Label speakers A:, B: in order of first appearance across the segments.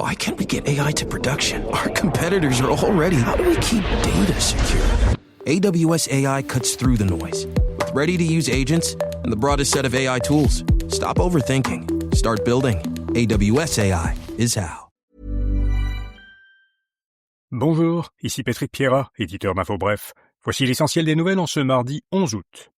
A: Why can't we get AI to production? Our competitors are already. How do we keep data secure? AWS AI cuts through the noise. With ready-to-use agents and the broadest set of AI tools. Stop overthinking. Start building. AWS AI is how.
B: Bonjour, ici Patrick Pierrat, éditeur d'Info Bref. Voici l'essentiel des nouvelles en ce mardi 11 août.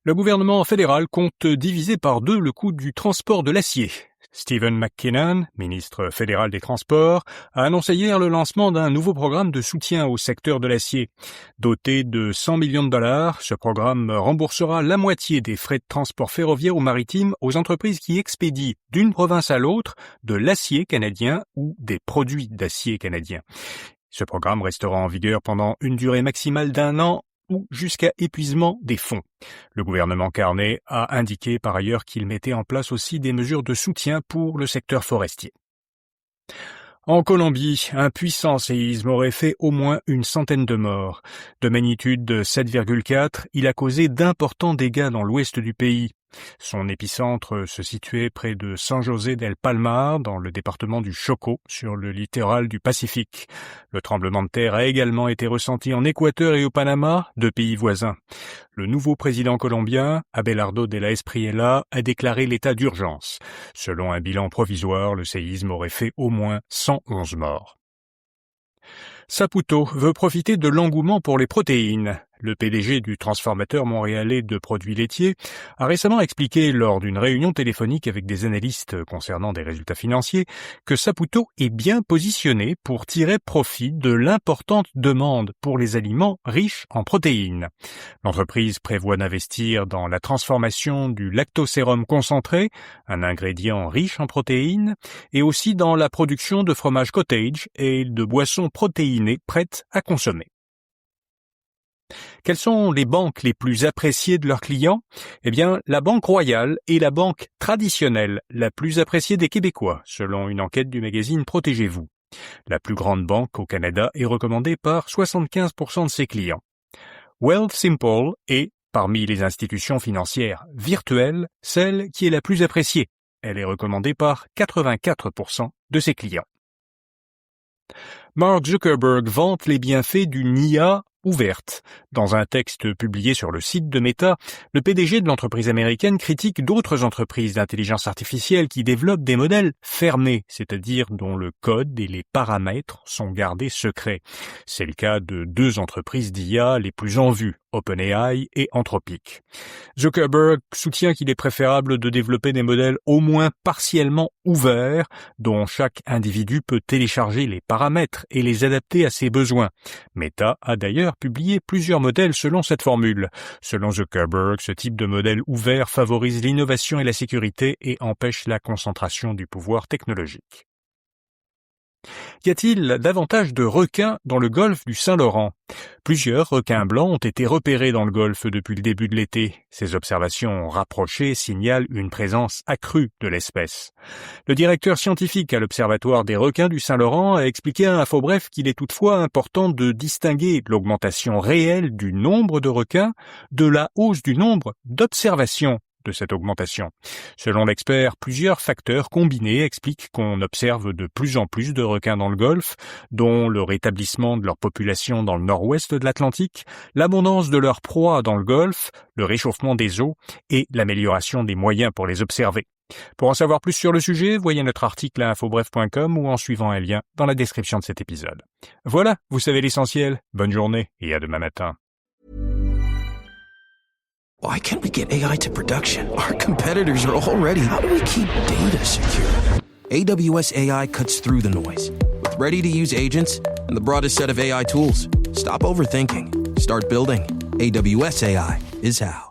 B: Le gouvernement fédéral compte diviser par 2 le coût du transport de l'acier. Stephen McKinnon, ministre fédéral des Transports, a annoncé hier le lancement d'un nouveau programme de soutien au secteur de l'acier. Doté de 100 millions de dollars, ce programme remboursera la moitié des frais de transport ferroviaire ou maritime aux entreprises qui expédient d'une province à l'autre de l'acier canadien ou des produits d'acier canadien. Ce programme restera en vigueur pendant une durée maximale d'1 an ou jusqu'à épuisement des fonds. Le gouvernement Carney a indiqué par ailleurs qu'il mettait en place aussi des mesures de soutien pour le secteur forestier. En Colombie, un puissant séisme aurait fait au moins une centaine de morts. De magnitude 7,4, il a causé d'importants dégâts dans l'ouest du pays. Son épicentre se situait près de San José del Palmar, dans le département du Chocó, sur le littoral du Pacifique. Le tremblement de terre a également été ressenti en Équateur et au Panama, 2 pays voisins. Le nouveau président colombien, Abelardo de la Espriella, a déclaré l'état d'urgence. Selon un bilan provisoire, le séisme aurait fait au moins 111 morts. Saputo veut profiter de l'engouement pour les protéines. Le PDG du transformateur montréalais de produits laitiers a récemment expliqué lors d'une réunion téléphonique avec des analystes concernant des résultats financiers que Saputo est bien positionné pour tirer profit de l'importante demande pour les aliments riches en protéines. L'entreprise prévoit d'investir dans la transformation du lactosérum concentré, un ingrédient riche en protéines, et aussi dans la production de fromage cottage et de boissons protéinées prêtes à consommer. Quelles sont les banques les plus appréciées de leurs clients? Eh bien, la Banque Royale est la banque traditionnelle la plus appréciée des Québécois, selon une enquête du magazine Protégez-vous. La plus grande banque au Canada est recommandée par 75% de ses clients. Wealthsimple est, parmi les institutions financières virtuelles, celle qui est la plus appréciée. Elle est recommandée par 84% de ses clients. Mark Zuckerberg vante les bienfaits d'une IA ouverte. Dans un texte publié sur le site de Meta, le PDG de l'entreprise américaine critique d'autres entreprises d'intelligence artificielle qui développent des modèles fermés, c'est-à-dire dont le code et les paramètres sont gardés secrets. C'est le cas de 2 entreprises d'IA les plus en vue, OpenAI et Anthropic. Zuckerberg soutient qu'il est préférable de développer des modèles au moins partiellement ouverts, dont chaque individu peut télécharger les paramètres et les adapter à ses besoins. Meta a d'ailleurs publié plusieurs modèles selon cette formule. Selon Zuckerberg, ce type de modèle ouvert favorise l'innovation et la sécurité et empêche la concentration du pouvoir technologique. Y a-t-il davantage de requins dans le golfe du Saint-Laurent? Plusieurs requins blancs ont été repérés dans le golfe depuis le début de l'été. Ces observations rapprochées signalent une présence accrue de l'espèce. Le directeur scientifique à l'Observatoire des requins du Saint-Laurent a expliqué à Info Bref qu'il est toutefois important de distinguer l'augmentation réelle du nombre de requins de la hausse du nombre d'observations de cette augmentation. Selon l'expert, plusieurs facteurs combinés expliquent qu'on observe de plus en plus de requins dans le Golfe, dont le rétablissement de leur population dans le nord-ouest de l'Atlantique, l'abondance de leurs proies dans le Golfe, le réchauffement des eaux et l'amélioration des moyens pour les observer. Pour en savoir plus sur le sujet, voyez notre article à infobref.com ou en suivant un lien dans la description de cet épisode. Voilà, vous savez l'essentiel. Bonne journée et à demain matin.
A: Why can't we get AI to production? Our competitors are already. How do we keep data secure? AWS AI cuts through the noise. With ready-to-use agents and the broadest set of AI tools. Stop overthinking. Start building. AWS AI is how.